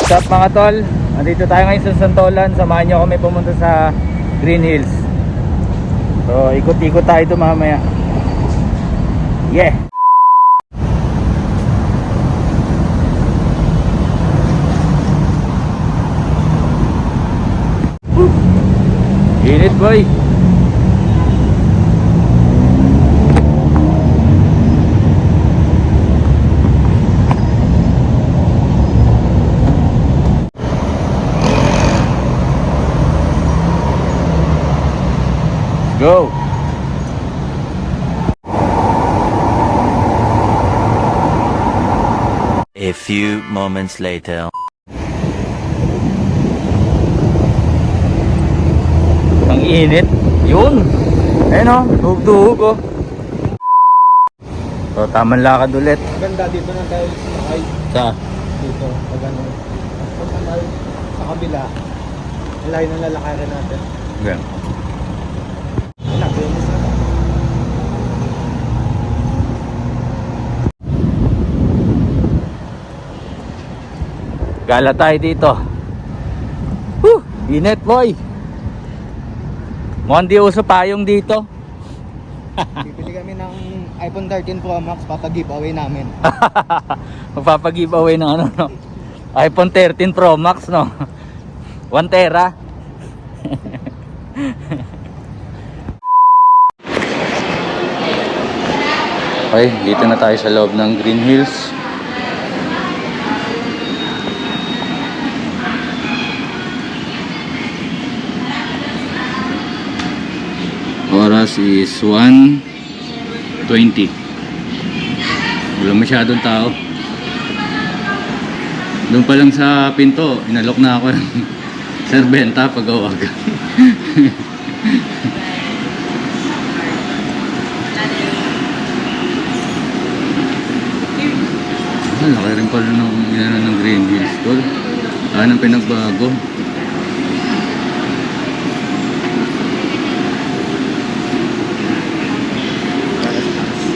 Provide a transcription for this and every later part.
What's up mga tol? Nandito tayo ngayon sa Santolan. Samahan nyo kami pumunta sa Green Hills. So ikot-ikot tayo ito mamaya. Yeah! Woo! Init boy! Go! A few moments later. Ang init. Yun! Ayun o, tuhog-tuhog o. So, tamang lakad ulit. Ganda dito na tayo sumakay. Sa? Dito, pag ano. Punta tayo sa kabila. Ang layo ng lalakarin natin. Ganyan. Wala, finish na. Gala tayo dito. Woo! Init boy! Mukhang di uso payong dito. Bibili kami ng iPhone 13 Pro Max, papag-giveaway namin. Magpapag-giveaway ng ano, no? iPhone 13 Pro Max, no? 1 tera. Okay, dito na tayo sa loob ng Green Hills. Oras is 1:20. Wala masyadong tao. Doon pa lang sa pinto, inalok na ako ng serbenta pag-awag. Laki rin pala ng Green Hills tol. Ang pinagbago.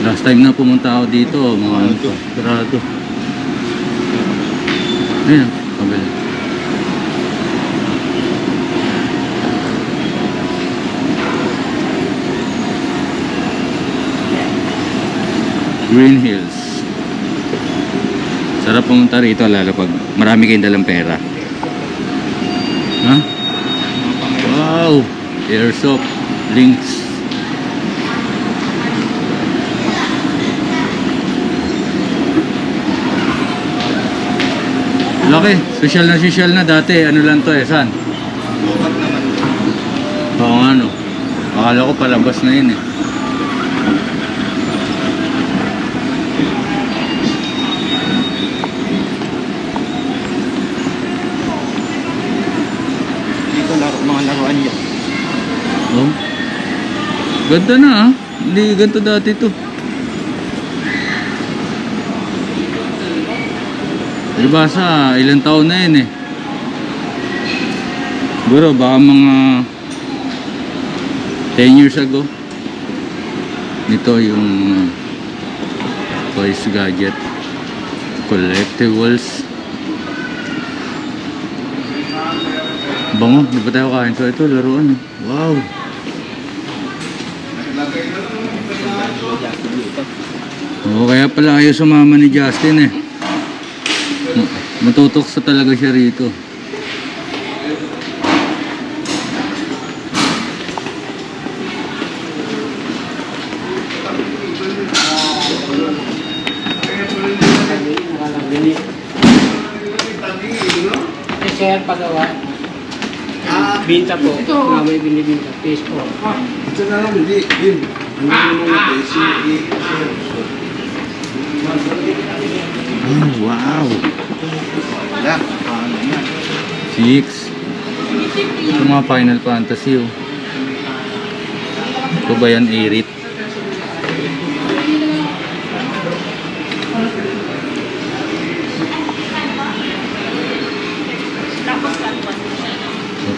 Last time na pumunta ako dito, mga ano to, sarado. Ayan, kabila. Green Hills. Sarap pumunta rito lalo pag marami kayong dalang pera. Ha? Wow! Airsoft links. Laki, social na dati. Ano lang to eh, saan? Bukat naman. Oo nga no. Akala ko palabas na yun eh. Dito mga laruan yun. Oh. Ganda na ah. Hindi ganito dati to. Diba sa ilang taon na yun eh. Siguro baka mga 10 years ago. Nito yung toys, gadget, collectibles. Bango, di ba tayo kain? So ito, laruan. Wow! Oo, kaya pala ayaw sumama ni Justin eh. Matutok sa talaga siya rito. Share pagawa. Binta po. Na may binibinta. Peace po. Ito na lang, hindi. Yun. Oh, wow! Wala. Ano yan? 6. Ito mga Final Fantasy oh. Ito ba yan, Aerith?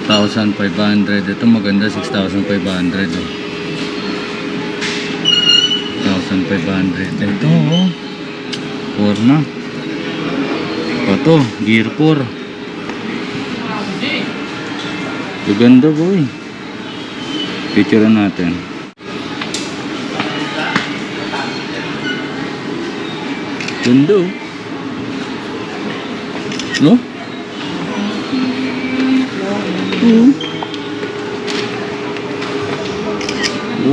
$2,500. Ito maganda, 6,500 oh. 1,500. Ito oh. 4 na. Ito, Gear 4. Ganda boy. Picture natin. Ganda oh. No?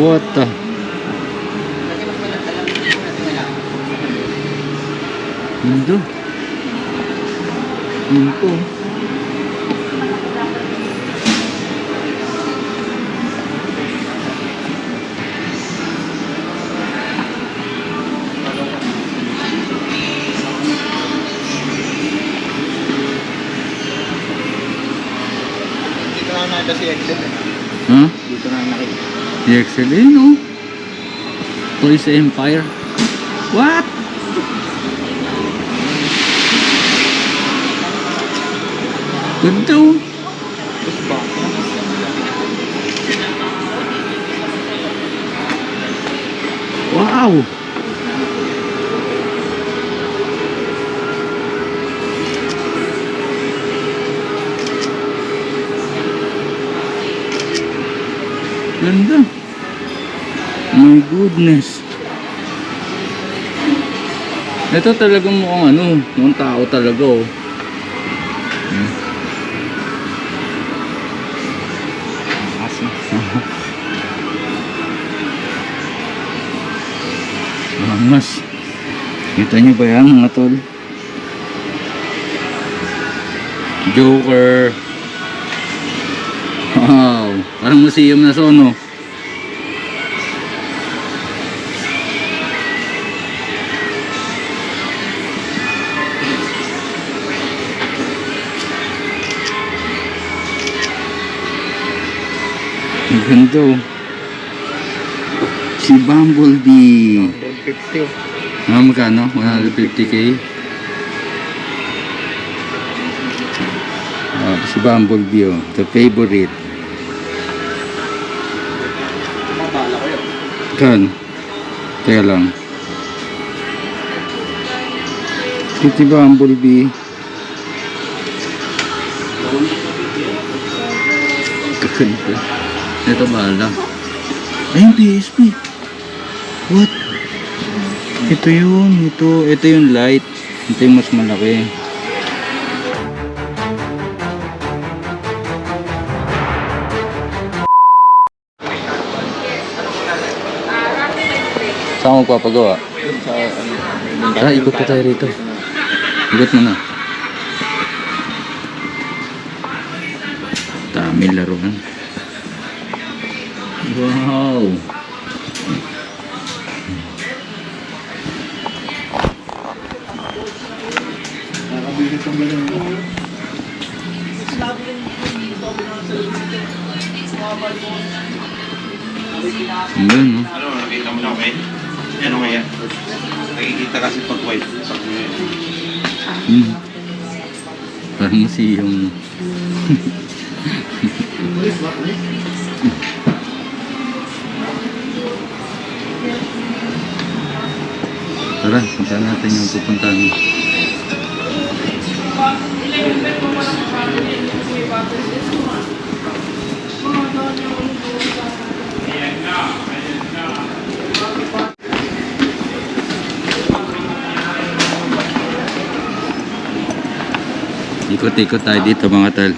What the? Ganda. Yun po. Dito na nakita si Excel. Huh? Dito na nakita. The Excel eh, no? Toys Empire. What? Ganda oh. Wow. Ganda. My goodness. Ito talagang mukhang ano, mukhang tao talaga oh. Mas. Kita niyo ba yan mga tol? Joker. Wow. Parang museum na sono. Ang ganda oh. Si Bumblebee. 150 oh. Magkano? 150k? Si Bumblebee oh. The favorite. Mabala ko yun. Kan? Teka lang. Si Bumblebee. Kakanta. Ito bala. Ay, yung PSP. What? Ito yun. Ito yung light. Ito yung mas malaki. Saan mo papagawa? Sa ano. Tara, ikot pa tayo rito. Ikot mo na. Dami laruan. Wow! Nakabili itong gano'n. Ayan, no? Ano, nakita mo na okay? Ano kaya? Nakikita kasi pag white. Parang museum. Tara, punta natin yung pupuntahan. Ikot-ikot tayo dito mga tal.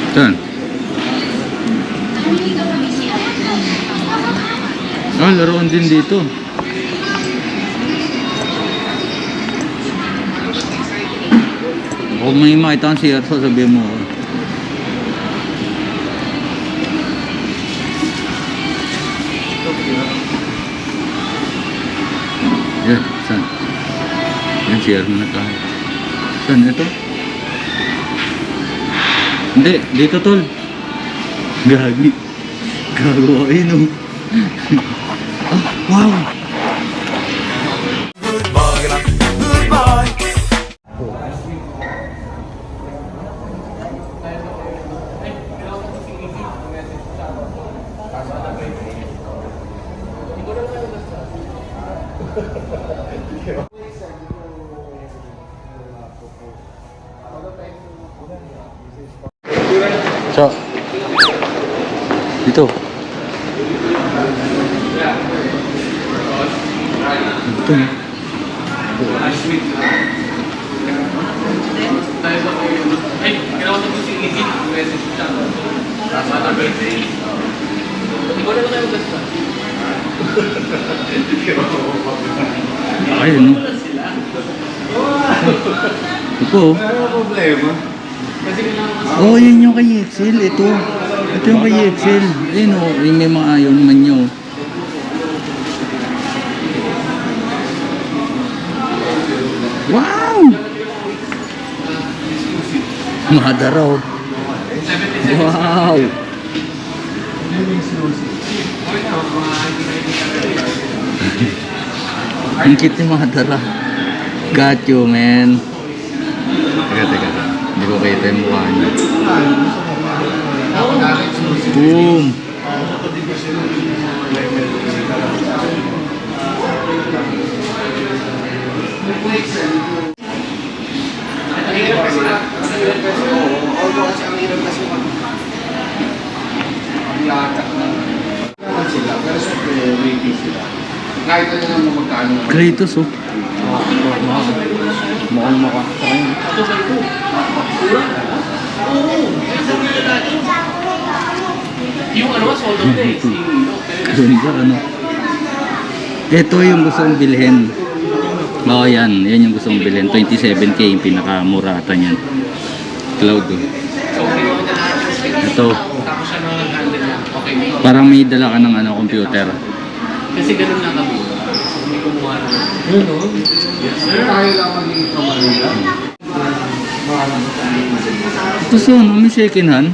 Saan? Ah, laruan din dito. Kung may makita kang CR, sabihin mo. Yan, saan? Yan, CR mo na tayo. Saan? Ito? Hindi, dito tol. Gagi. Gagawain oh. Wow! So, dito. Ito. Ay, ano? Ito. Oh, yun yung kay Excel. Ito. Ito yung kay Excel. Ayun o. Yung may mga ayaw naman nyo. Wow! Madaraw. Wow! Ang cute ni Madara. Got you, man. Teka. Hindi ko kita yung mukha niya. Boom! Kratos, oh. Mukhang mukha. Yung ano, solo na eh. Ganda, ano. Ito yung gusto kong bilhin. Oo, yan. Yan yung gusto kong bilhin. 27k yung pinakamura ata niyan. Cloud, oh. Ito. Tapos siya nang nag-handle niya. Okay. Parang may dala ka ng ano, computer. Kasi ganun lang kami. Hindi kumuha na. Yun o. Tayo lang magiging kamalila. Ito so, ano, may second hand.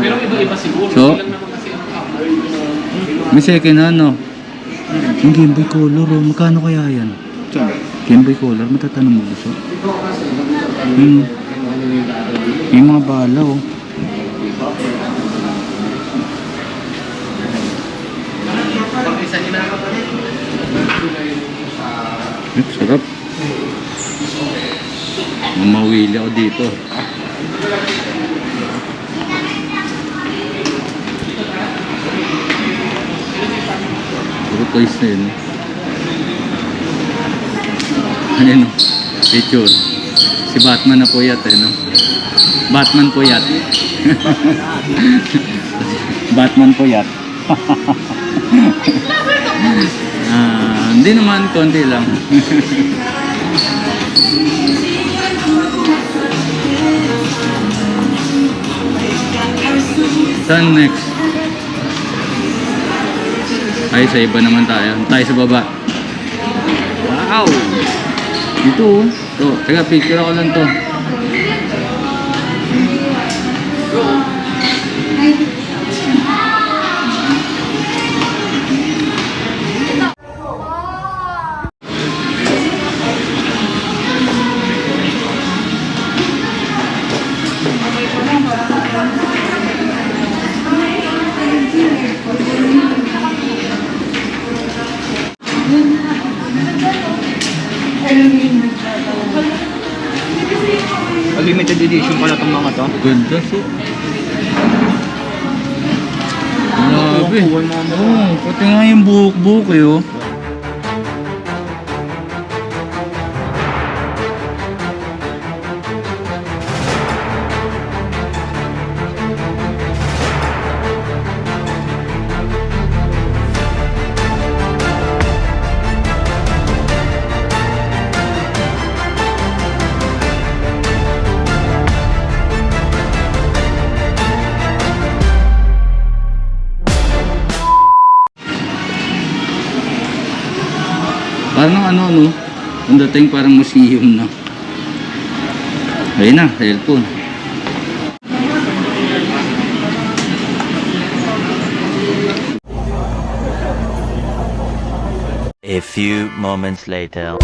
Pero iba-iba siguro. So? Hindi lang naman kasi ang couple. May second hand, no? Yung Game Boy Color, oh. Magkano kaya yan? Game Boy Color, matatanong mo gusto? Yung mga bala, oh. Pag-isa nila ako. Sarap. Mamawili ako dito. Puro toys na yun. Ayun, no? Picture. Si Batman na puyat, eh, no? Batman puyat. Batman puyat. Hindi naman, konti lang. Saan next? Ay, sa iba naman tayo. Tayo sa baba. Wow! Ito, oh. Ito, teka, picture ako lang to. Limited edition pala itong mga to. Ganda, so. Grabe. Oo, pati nga yung buhok-buhok, eh, oh. Parang ano, no? Ang dating parang museum na. Ayun na, cellphone. A few moments later.